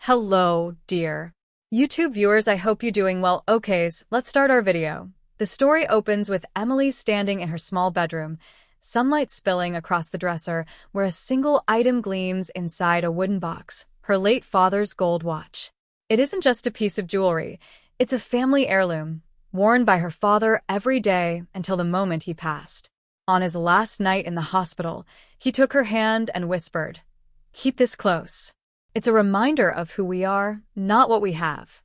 Hello, dear YouTube viewers, I hope you're doing well. Okays, let's start our video. The story opens with Emily standing in her small bedroom, sunlight spilling across the dresser where a single item gleams inside a wooden box, her late father's gold watch. It isn't just a piece of jewelry, it's a family heirloom, worn by her father every day until the moment he passed. On his last night in the hospital, he took her hand and whispered, "Keep this close. It's a reminder of who we are, not what we have."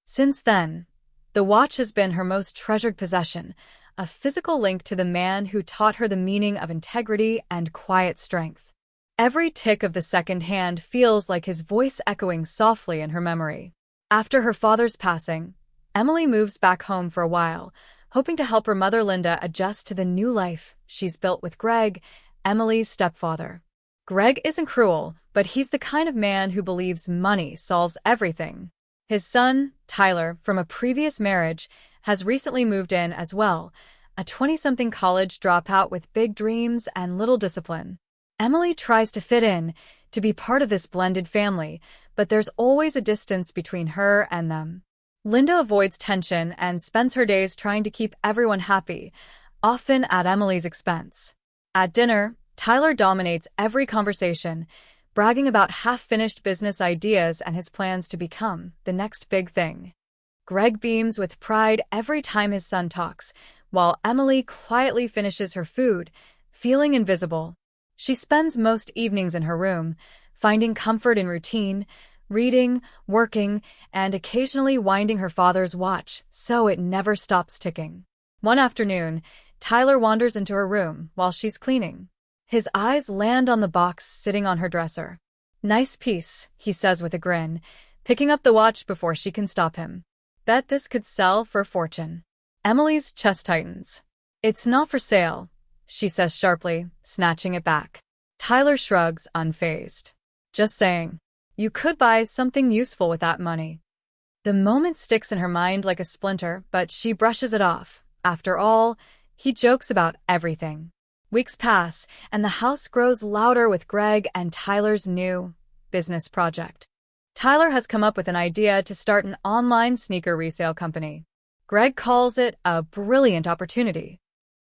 Since then, the watch has been her most treasured possession, a physical link to the man who taught her the meaning of integrity and quiet strength. Every tick of the second hand feels like his voice echoing softly in her memory. After her father's passing, Emily moves back home for a while, hoping to help her mother Linda adjust to the new life she's built with Greg, Emily's stepfather. Greg isn't cruel, but he's the kind of man who believes money solves everything. His son, Tyler, from a previous marriage, has recently moved in as well, a 20-something college dropout with big dreams and little discipline. Emily tries to fit in, to be part of this blended family, but there's always a distance between her and them. Linda avoids tension and spends her days trying to keep everyone happy, often at Emily's expense. At dinner, Tyler dominates every conversation, bragging about half-finished business ideas and his plans to become the next big thing. Greg beams with pride every time his son talks, while Emily quietly finishes her food, feeling invisible. She spends most evenings in her room, finding comfort in routine, reading, working, and occasionally winding her father's watch so it never stops ticking. One afternoon, Tyler wanders into her room while she's cleaning. His eyes land on the box sitting on her dresser. "Nice piece," he says with a grin, picking up the watch before she can stop him. "Bet this could sell for a fortune." Emily's chest tightens. "It's not for sale," she says sharply, snatching it back. Tyler shrugs, unfazed. "Just saying. You could buy something useful with that money." The moment sticks in her mind like a splinter, but she brushes it off. After all, he jokes about everything. Weeks pass, and the house grows louder with Greg and Tyler's new business project. Tyler has come up with an idea to start an online sneaker resale company. Greg calls it a brilliant opportunity.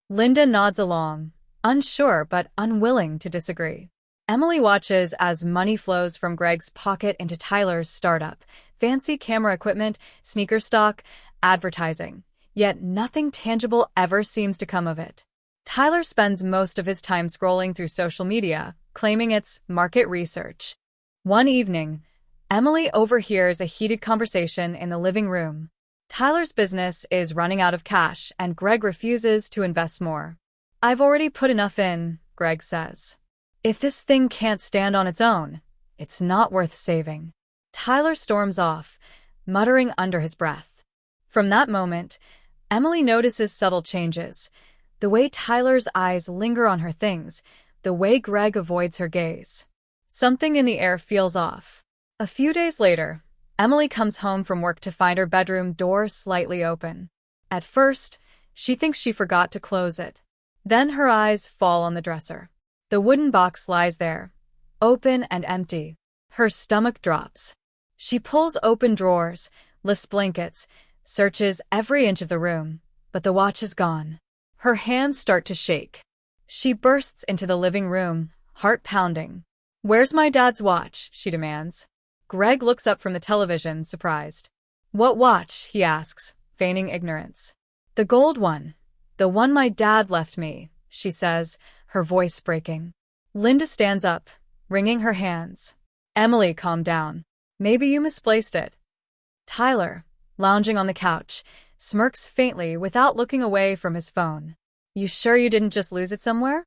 Linda nods along, unsure but unwilling to disagree. Emily watches as money flows from Greg's pocket into Tyler's startup. Fancy camera equipment, sneaker stock, advertising. Yet nothing tangible ever seems to come of it. Tyler spends most of his time scrolling through social media, claiming it's market research. One evening, Emily overhears a heated conversation in the living room. Tyler's business is running out of cash, and Greg refuses to invest more. "I've already put enough in," Greg says. "If this thing can't stand on its own, it's not worth saving." Tyler storms off, muttering under his breath. From that moment, Emily notices subtle changes. The way Tyler's eyes linger on her things, the way Greg avoids her gaze. Something in the air feels off. A few days later, Emily comes home from work to find her bedroom door slightly open. At first, she thinks she forgot to close it. Then her eyes fall on the dresser. The wooden box lies there, open and empty. Her stomach drops. She pulls open drawers, lifts blankets, searches every inch of the room, but the watch is gone. Her hands start to shake. She bursts into the living room, heart pounding. "Where's my dad's watch?" she demands. Greg looks up from the television, surprised. "What watch?" he asks, feigning ignorance. "The gold one. The one my dad left me," she says, her voice breaking. Linda stands up, wringing her hands. "Emily, calm down. Maybe you misplaced it." Tyler, lounging on the couch, smirks faintly without looking away from his phone. "You sure you didn't just lose it somewhere?"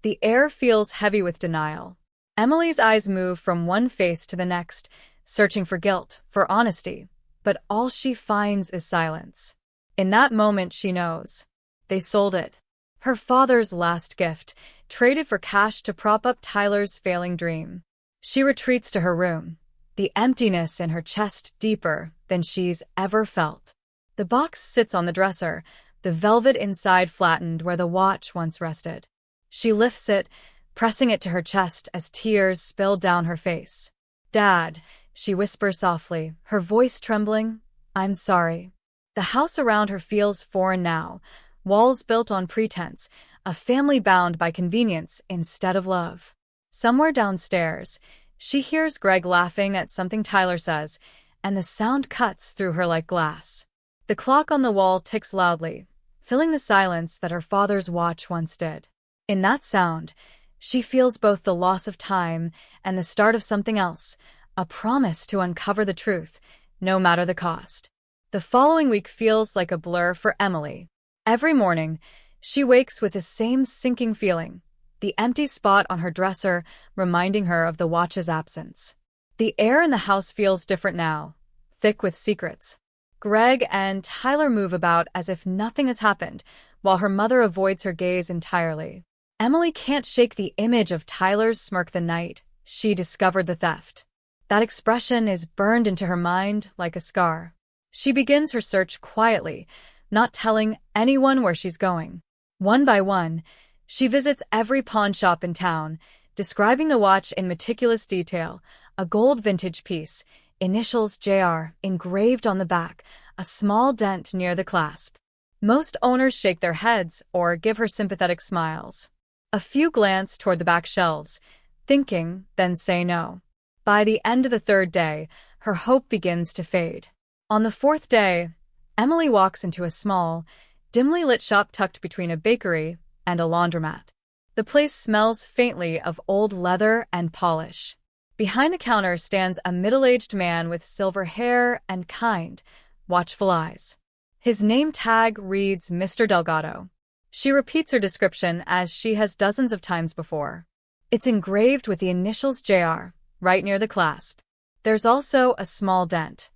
The air feels heavy with denial. Emily's eyes move from one face to the next, searching for guilt, for honesty, but all she finds is silence. In that moment, she knows. They sold it. Her father's last gift, traded for cash to prop up Tyler's failing dream. She retreats to her room, the emptiness in her chest deeper than she's ever felt. The box sits on the dresser, the velvet inside flattened where the watch once rested. She lifts it, pressing it to her chest as tears spill down her face. "Dad," she whispers softly, her voice trembling. I'm sorry. The house around her feels foreign now, walls built on pretense, a family bound by convenience instead of love. Somewhere downstairs, she hears Greg laughing at something Tyler says, and the sound cuts through her like glass. The clock on the wall ticks loudly, filling the silence that her father's watch once did. In that sound, she feels both the loss of time and the start of something else, a promise to uncover the truth, no matter the cost. The following week feels like a blur for Emily. Every morning, she wakes with the same sinking feeling, the empty spot on her dresser reminding her of the watch's absence. The air in the house feels different now, thick with secrets. Greg and Tyler move about as if nothing has happened, while her mother avoids her gaze entirely. Emily can't shake the image of Tyler's smirk the night she discovered the theft. That expression is burned into her mind like a scar. She begins her search quietly, not telling anyone where she's going. One by one, she visits every pawn shop in town, describing the watch in meticulous detail, a gold vintage piece, initials JR engraved on the back, a small dent near the clasp. Most owners shake their heads or give her sympathetic smiles. A few glance toward the back shelves, thinking, then say no. By the end of the third day, her hope begins to fade. On the fourth day, Emily walks into a small, dimly lit shop tucked between a bakery and a laundromat. The place smells faintly of old leather and polish. Behind the counter stands a middle-aged man with silver hair and kind, watchful eyes. His name tag reads Mr. Delgado. She repeats her description as she has dozens of times before. It's engraved with the initials JR, right near the clasp. There's also a small dent.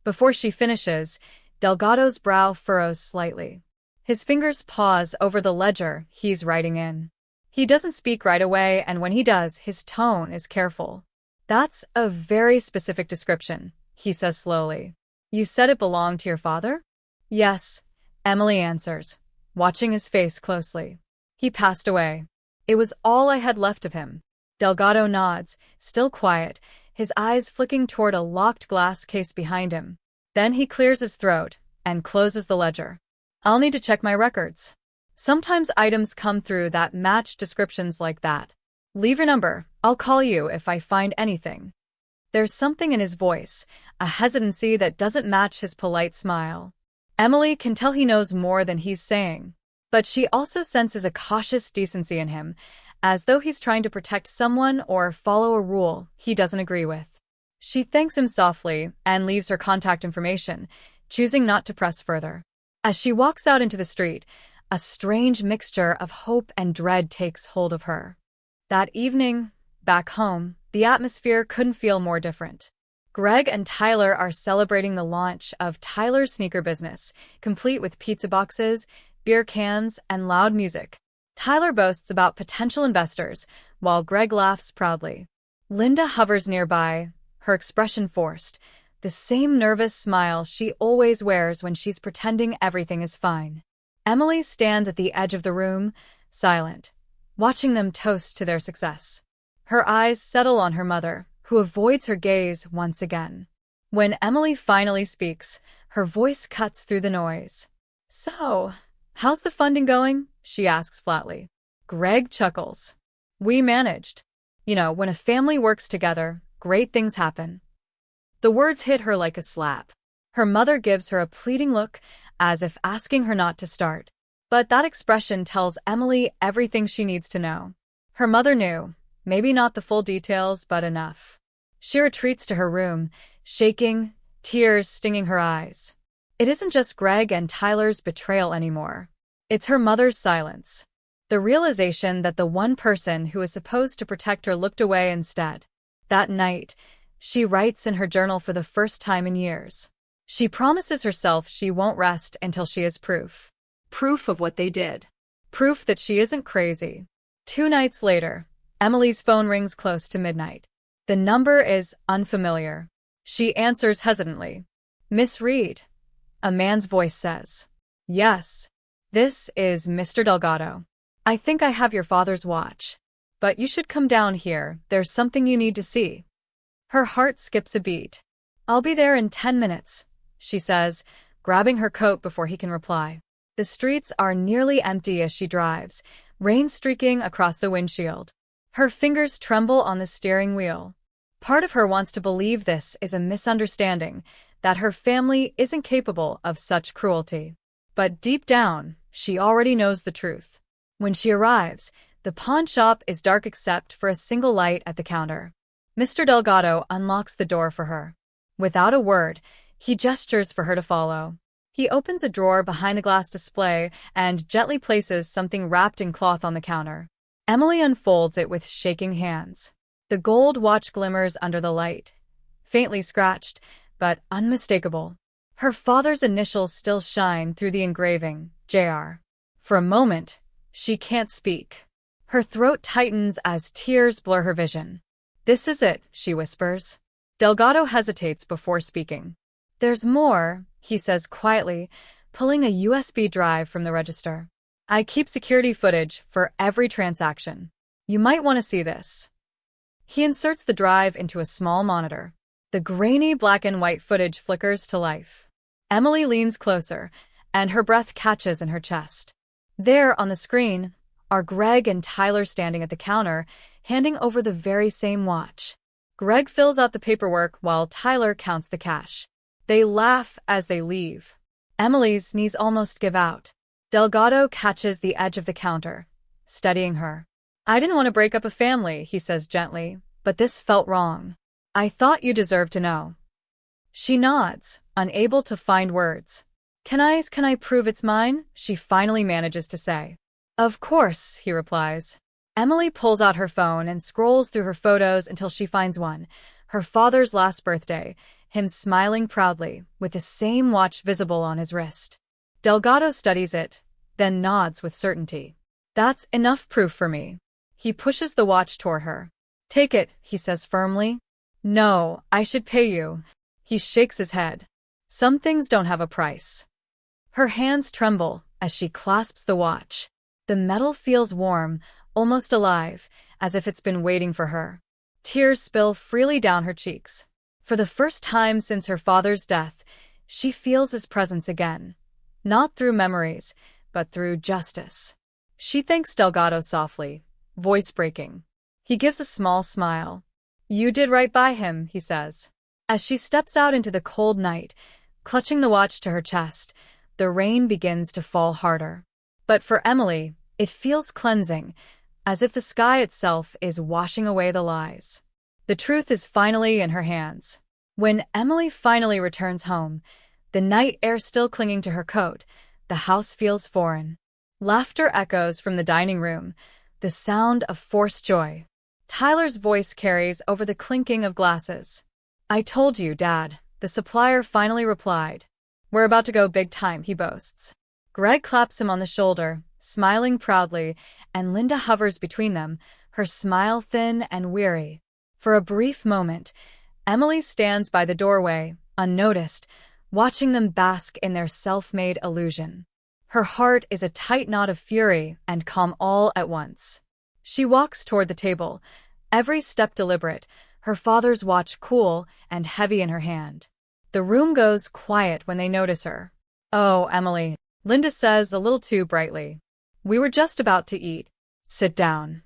Before she finishes, Delgado's brow furrows slightly. His fingers pause over the ledger he's writing in. He doesn't speak right away, and when he does, his tone is careful. That's a very specific description, he says slowly. You said it belonged to your father? Yes, Emily answers, watching his face closely. He passed away. It was all I had left of him. Delgado nods, still quiet, his eyes flicking toward a locked glass case behind him. Then he clears his throat and closes the ledger. I'll need to check my records. Sometimes items come through that match descriptions like that. Leave your number. I'll call you if I find anything. There's something in his voice, a hesitancy that doesn't match his polite smile. Emily can tell he knows more than he's saying, but she also senses a cautious decency in him, as though he's trying to protect someone or follow a rule he doesn't agree with. She thanks him softly and leaves her contact information, choosing not to press further. As she walks out into the street, a strange mixture of hope and dread takes hold of her. That evening, back home, the atmosphere couldn't feel more different. Greg and Tyler are celebrating the launch of Tyler's sneaker business, complete with pizza boxes, beer cans, and loud music. Tyler boasts about potential investors, while Greg laughs proudly. Linda hovers nearby, her expression forced, the same nervous smile she always wears when she's pretending everything is fine. Emily stands at the edge of the room, silent, watching them toast to their success. Her eyes settle on her mother, who avoids her gaze once again. When Emily finally speaks, her voice cuts through the noise. So, how's the funding going? She asks flatly. Greg chuckles. We managed. You know, when a family works together, great things happen. The words hit her like a slap. Her mother gives her a pleading look, as if asking her not to start. But that expression tells Emily everything she needs to know. Her mother knew, maybe not the full details, but enough. She retreats to her room, shaking, tears stinging her eyes. It isn't just Greg and Tyler's betrayal anymore. It's her mother's silence. The realization that the one person who was supposed to protect her looked away instead. That night, she writes in her journal for the first time in years. She promises herself she won't rest until she has proof. Proof of what they did. Proof that she isn't crazy. 2 nights later, Emily's phone rings close to midnight. The number is unfamiliar. She answers hesitantly. Miss Reed, a man's voice says. Yes, this is Mr. Delgado. I think I have your father's watch. But you should come down here, there's something you need to see. Her heart skips a beat. "I'll be there in 10 minutes, she says, grabbing her coat before he can reply. The streets are nearly empty as she drives, rain streaking across the windshield. Her fingers tremble on the steering wheel. Part of her wants to believe this is a misunderstanding, that her family isn't capable of such cruelty. But deep down, she already knows the truth. When she arrives, the pawn shop is dark except for a single light at the counter. Mr. Delgado unlocks the door for her. Without a word, he gestures for her to follow. He opens a drawer behind a glass display and gently places something wrapped in cloth on the counter. Emily unfolds it with shaking hands. The gold watch glimmers under the light, faintly scratched, but unmistakable. Her father's initials still shine through the engraving, Jr. For a moment, she can't speak. Her throat tightens as tears blur her vision. "This is it," she whispers. Delgado hesitates before speaking. "There's more," he says quietly, pulling a USB drive from the register. "I keep security footage for every transaction. You might want to see this." He inserts the drive into a small monitor. The grainy black and white footage flickers to life. Emily leans closer, and her breath catches in her chest. There, on the screen, are Greg and Tyler standing at the counter, handing over the very same watch. Greg fills out the paperwork while Tyler counts the cash. They laugh as they leave. Emily's knees almost give out. Delgado catches the edge of the counter, steadying her. "I didn't want to break up a family," he says gently, "but this felt wrong. I thought you deserved to know." She nods, unable to find words. Can I prove it's mine?" she finally manages to say. "Of course," he replies. Emily pulls out her phone and scrolls through her photos until she finds one, her father's last birthday, him smiling proudly, with the same watch visible on his wrist. Delgado studies it, then nods with certainty. "That's enough proof for me." He pushes the watch toward her. "Take it," he says firmly. "No, I should pay you." He shakes his head. "Some things don't have a price." Her hands tremble as she clasps the watch. The metal feels warm, almost alive, as if it's been waiting for her. Tears spill freely down her cheeks. For the first time since her father's death, she feels his presence again. Not through memories, but through justice. She thanks Delgado softly, voice breaking. He gives a small smile. "You did right by him," he says. As she steps out into the cold night, clutching the watch to her chest, the rain begins to fall harder. But for Emily, it feels cleansing, as if the sky itself is washing away the lies. The truth is finally in her hands. When Emily finally returns home, the night air still clinging to her coat, the house feels foreign. Laughter echoes from the dining room, the sound of forced joy. Tyler's voice carries over the clinking of glasses. "I told you, Dad," the supplier finally replied. "We're about to go big time," he boasts. Greg claps him on the shoulder, smiling proudly, and Linda hovers between them, her smile thin and weary. For a brief moment, Emily stands by the doorway, unnoticed, watching them bask in their self-made illusion. Her heart is a tight knot of fury and calm all at once. She walks toward the table, every step deliberate, her father's watch cool and heavy in her hand. The room goes quiet when they notice her. "Oh, Emily," Linda says a little too brightly. "We were just about to eat. Sit down."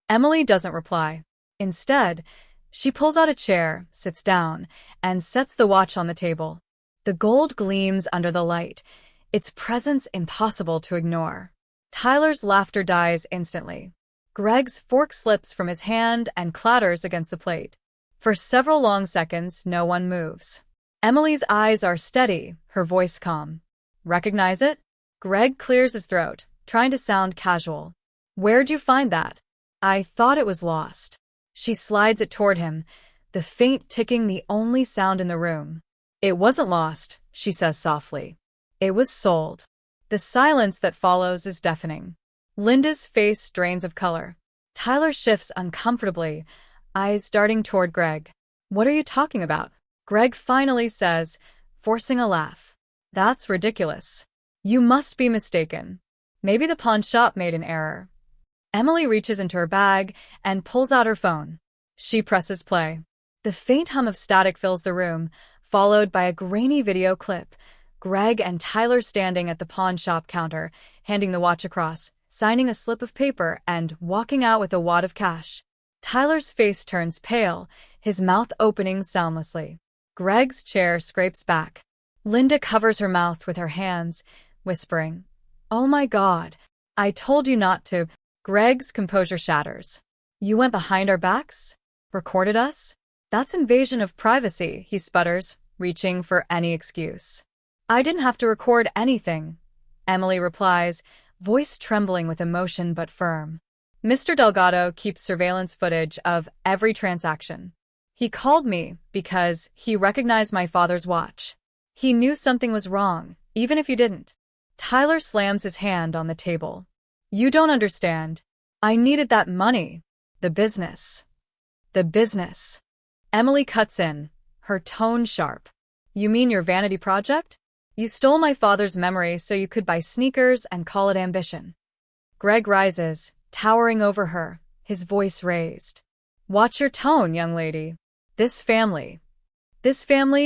Emily doesn't reply. Instead, she pulls out a chair, sits down, and sets the watch on the table. The gold gleams under the light, its presence impossible to ignore. Tyler's laughter dies instantly. Greg's fork slips from his hand and clatters against the plate. For several long seconds, no one moves. Emily's eyes are steady, her voice calm. "Recognize it?" Greg clears his throat, trying to sound casual. "Where'd you find that?" "I thought it was lost." She slides it toward him, the faint ticking the only sound in the room. "It wasn't lost," she says softly. "It was sold." The silence that follows is deafening. Linda's face drains of color. Tyler shifts uncomfortably, eyes darting toward Greg. "What are you talking about?" Greg finally says, forcing a laugh. "That's ridiculous. You must be mistaken. Maybe the pawn shop made an error." Emily reaches into her bag and pulls out her phone. She presses play. The faint hum of static fills the room, followed by a grainy video clip. Greg and Tyler standing at the pawn shop counter, handing the watch across, signing a slip of paper, and walking out with a wad of cash. Tyler's face turns pale, his mouth opening soundlessly. Greg's chair scrapes back. Linda covers her mouth with her hands, whispering, "Oh my God, I told you not to." Greg's composure shatters. "You went behind our backs? Recorded us? That's invasion of privacy," he sputters, reaching for any excuse. "I didn't have to record anything," Emily replies, voice trembling with emotion but firm. Mr. Delgado keeps surveillance footage of every transaction. He called me because he recognized my father's watch. He knew something was wrong, even if you didn't. Tyler slams his hand on the table. "You don't understand. I needed that money. The business." "The business." Emily cuts in, her tone sharp. "You mean your vanity project? You stole my father's memory so you could buy sneakers and call it ambition." Greg rises, towering over her, his voice raised. "Watch your tone, young lady. This family,"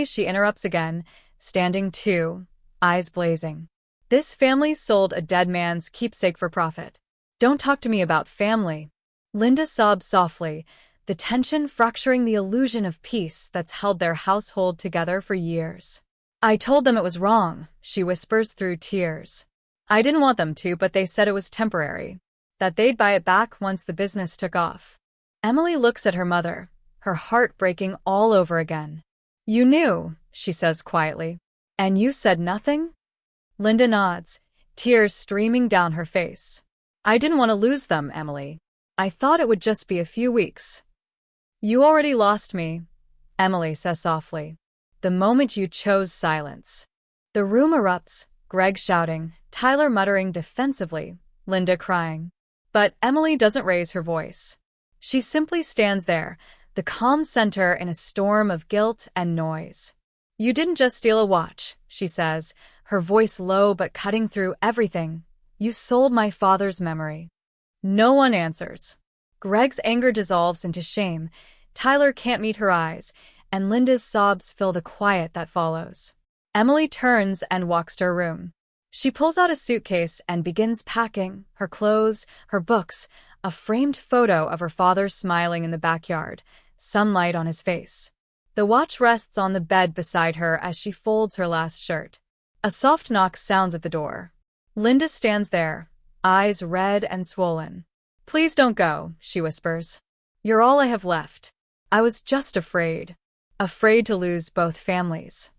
she interrupts again, standing too, eyes blazing. "This family sold a dead man's keepsake for profit. Don't talk to me about family." Linda sobs softly, the tension fracturing the illusion of peace that's held their household together for years. "I told them it was wrong," she whispers through tears. "I didn't want them to, but they said it was temporary, that they'd buy it back once the business took off." Emily looks at her mother, her heart breaking all over again. "You knew," she says quietly. "And you said nothing?" Linda nods, tears streaming down her face. "I didn't want to lose them, Emily. I thought it would just be a few weeks." "You already lost me," Emily says softly, "the moment you chose silence." The room erupts, Greg shouting, Tyler muttering defensively, Linda crying. But Emily doesn't raise her voice. She simply stands there, the calm center in a storm of guilt and noise. "You didn't just steal a watch," she says, her voice low but cutting through everything. "You sold my father's memory." No one answers. Greg's anger dissolves into shame, Tyler can't meet her eyes, and Linda's sobs fill the quiet that follows. Emily turns and walks to her room. She pulls out a suitcase and begins packing, her clothes, her books, a framed photo of her father smiling in the backyard, sunlight on his face. The watch rests on the bed beside her as she folds her last shirt. A soft knock sounds at the door. Linda stands there, eyes red and swollen. "Please don't go," she whispers. "You're all I have left. I was just afraid. Afraid to lose both families."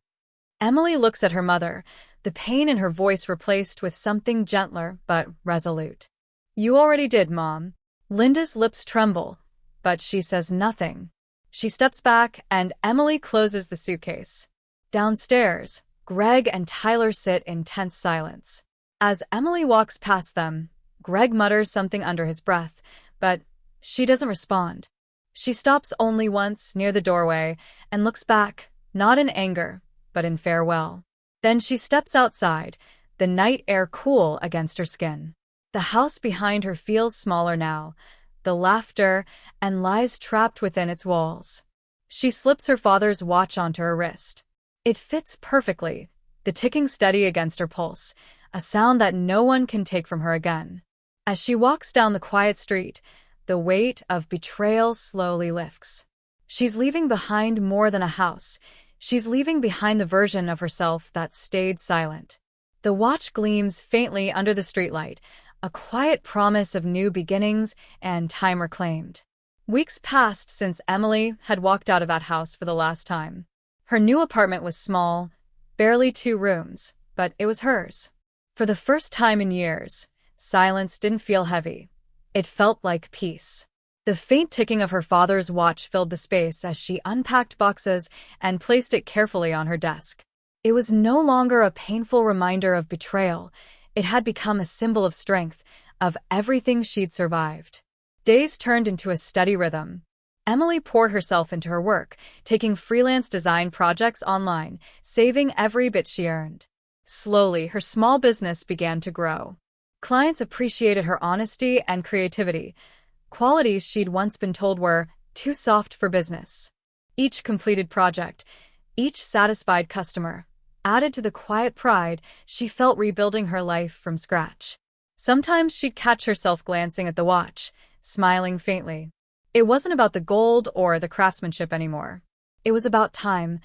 Emily looks at her mother, the pain in her voice replaced with something gentler but resolute. "You already did, Mom." Linda's lips tremble, but she says nothing. She steps back and Emily closes the suitcase. Downstairs, Greg and Tyler sit in tense silence. As Emily walks past them, Greg mutters something under his breath, but she doesn't respond. She stops only once near the doorway and looks back, not in anger, but in farewell. Then she steps outside, the night air cool against her skin. The house behind her feels smaller now, the laughter, and lies trapped within its walls. She slips her father's watch onto her wrist. It fits perfectly, the ticking steady against her pulse, a sound that no one can take from her again. As she walks down the quiet street, the weight of betrayal slowly lifts. She's leaving behind more than a house. She's leaving behind the version of herself that stayed silent. The watch gleams faintly under the streetlight, a quiet promise of new beginnings and time reclaimed. Weeks passed since Emily had walked out of that house for the last time. Her new apartment was small, barely 2 rooms, but it was hers. For the first time in years, silence didn't feel heavy. It felt like peace. The faint ticking of her father's watch filled the space as she unpacked boxes and placed it carefully on her desk. It was no longer a painful reminder of betrayal. It had become a symbol of strength, of everything she'd survived. Days turned into a steady rhythm. Emily poured herself into her work, taking freelance design projects online, saving every bit she earned. Slowly, her small business began to grow. Clients appreciated her honesty and creativity, qualities she'd once been told were too soft for business. Each completed project, each satisfied customer, added to the quiet pride she felt rebuilding her life from scratch. Sometimes she'd catch herself glancing at the watch, smiling faintly. It wasn't about the gold or the craftsmanship anymore. It was about time,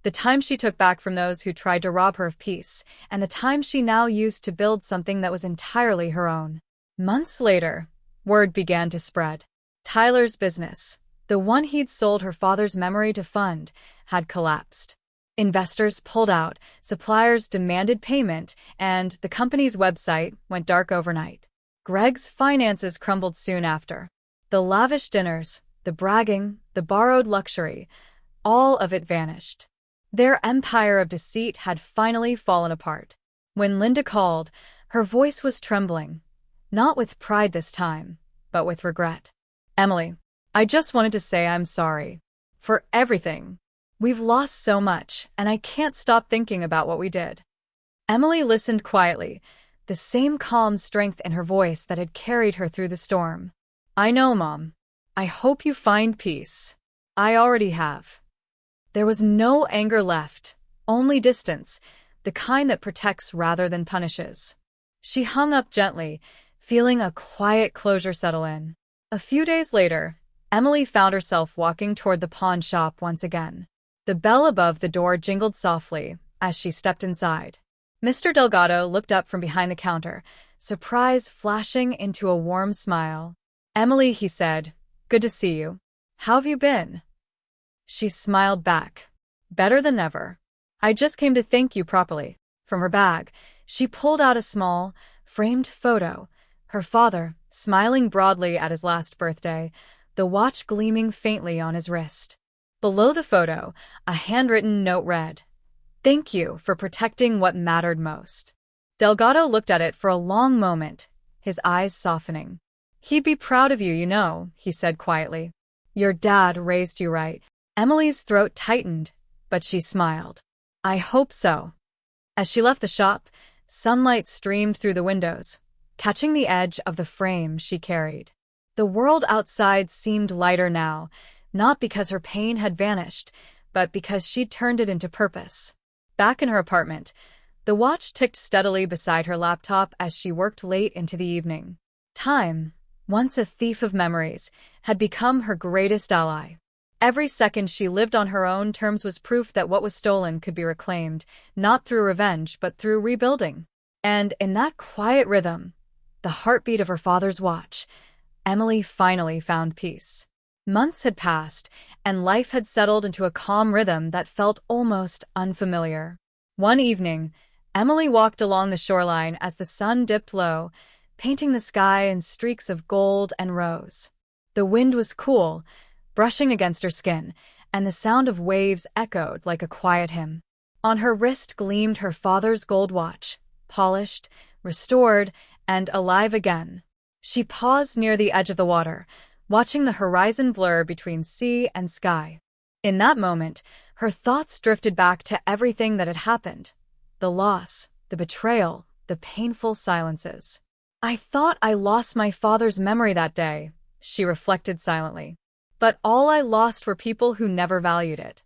the time she took back from those who tried to rob her of peace, and the time she now used to build something that was entirely her own. Months later, word began to spread. Tyler's business, the one he'd sold her father's memory to fund, had collapsed. Investors pulled out, suppliers demanded payment, and the company's website went dark overnight. Greg's finances crumbled soon after. The lavish dinners, the bragging, the borrowed luxury, all of it vanished. Their empire of deceit had finally fallen apart. When Linda called, her voice was trembling, not with pride this time, but with regret. "Emily, I just wanted to say I'm sorry. For everything. We've lost so much, and I can't stop thinking about what we did." Emily listened quietly, the same calm strength in her voice that had carried her through the storm. "I know, Mom. I hope you find peace. I already have." There was no anger left, only distance, the kind that protects rather than punishes. She hung up gently, feeling a quiet closure settle in. A few days later, Emily found herself walking toward the pawn shop once again. The bell above the door jingled softly as she stepped inside. Mr. Delgado looked up from behind the counter, surprise flashing into a warm smile. "Emily," he said, "good to see you. How have you been?" She smiled back. "Better than ever. I just came to thank you properly." From her bag, she pulled out a small, framed photo, her father smiling broadly at his last birthday, the watch gleaming faintly on his wrist. Below the photo, a handwritten note read, "Thank you for protecting what mattered most." Delgado looked at it for a long moment, his eyes softening. "He'd be proud of you, you know," he said quietly. "Your dad raised you right." Emily's throat tightened, but she smiled. "I hope so." As she left the shop, sunlight streamed through the windows, catching the edge of the frame she carried. The world outside seemed lighter now, not because her pain had vanished, but because she'd turned it into purpose. Back in her apartment, the watch ticked steadily beside her laptop as she worked late into the evening. Time, once a thief of memories, had become her greatest ally. Every second she lived on her own terms was proof that what was stolen could be reclaimed, not through revenge but through rebuilding. And in that quiet rhythm, the heartbeat of her father's watch, Emily finally found peace. Months had passed, and life had settled into a calm rhythm that felt almost unfamiliar. One evening, Emily walked along the shoreline as the sun dipped low, painting the sky in streaks of gold and rose. The wind was cool, brushing against her skin, and the sound of waves echoed like a quiet hymn. On her wrist gleamed her father's gold watch, polished, restored, and alive again. She paused near the edge of the water, watching the horizon blur between sea and sky. In that moment, her thoughts drifted back to everything that had happened. The loss, the betrayal, the painful silences. "I thought I lost my father's memory that day," she reflected silently. "But all I lost were people who never valued it."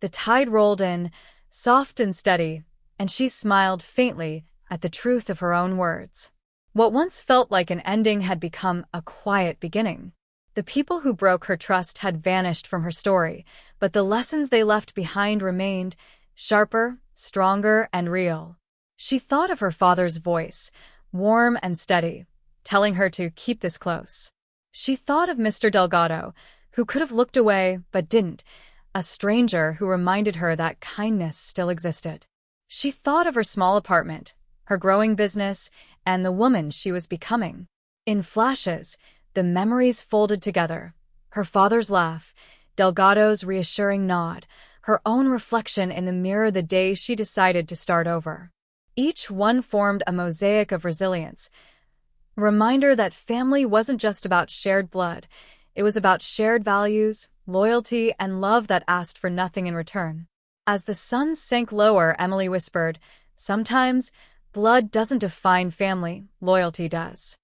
The tide rolled in, soft and steady, and she smiled faintly at the truth of her own words. What once felt like an ending had become a quiet beginning. The people who broke her trust had vanished from her story, but the lessons they left behind remained, sharper, stronger, and real. She thought of her father's voice, warm and steady, telling her to keep this close. She thought of Mr. Delgado, who could have looked away but didn't, a stranger who reminded her that kindness still existed. She thought of her small apartment, her growing business, and the woman she was becoming. In flashes, the memories folded together. Her father's laugh, Delgado's reassuring nod, her own reflection in the mirror the day she decided to start over. Each one formed a mosaic of resilience, a reminder that family wasn't just about shared blood. It was about shared values, loyalty, and love that asked for nothing in return. As the sun sank lower, Emily whispered, "Sometimes, blood doesn't define family, loyalty does."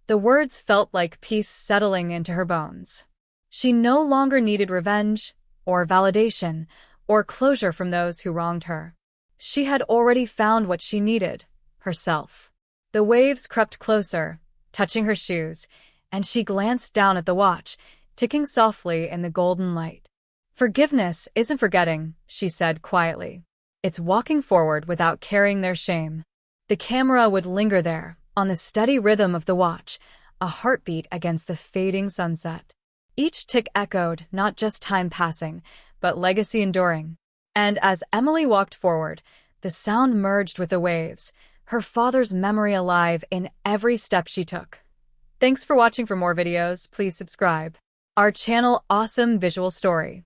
The words felt like peace settling into her bones. She no longer needed revenge, or validation, or closure from those who wronged her. She had already found what she needed, herself. The waves crept closer, touching her shoes, and she glanced down at the watch, ticking softly in the golden light. Forgiveness isn't forgetting, she said quietly. It's walking forward without carrying their shame. The camera would linger there, on the steady rhythm of the watch, a heartbeat against the fading sunset. Each tick echoed not just time passing, but legacy enduring. And as Emily walked forward, the sound merged with the waves, her father's memory alive in every step she took. Thanks for watching. For more videos, please subscribe. Our channel, Awesome Visual Story.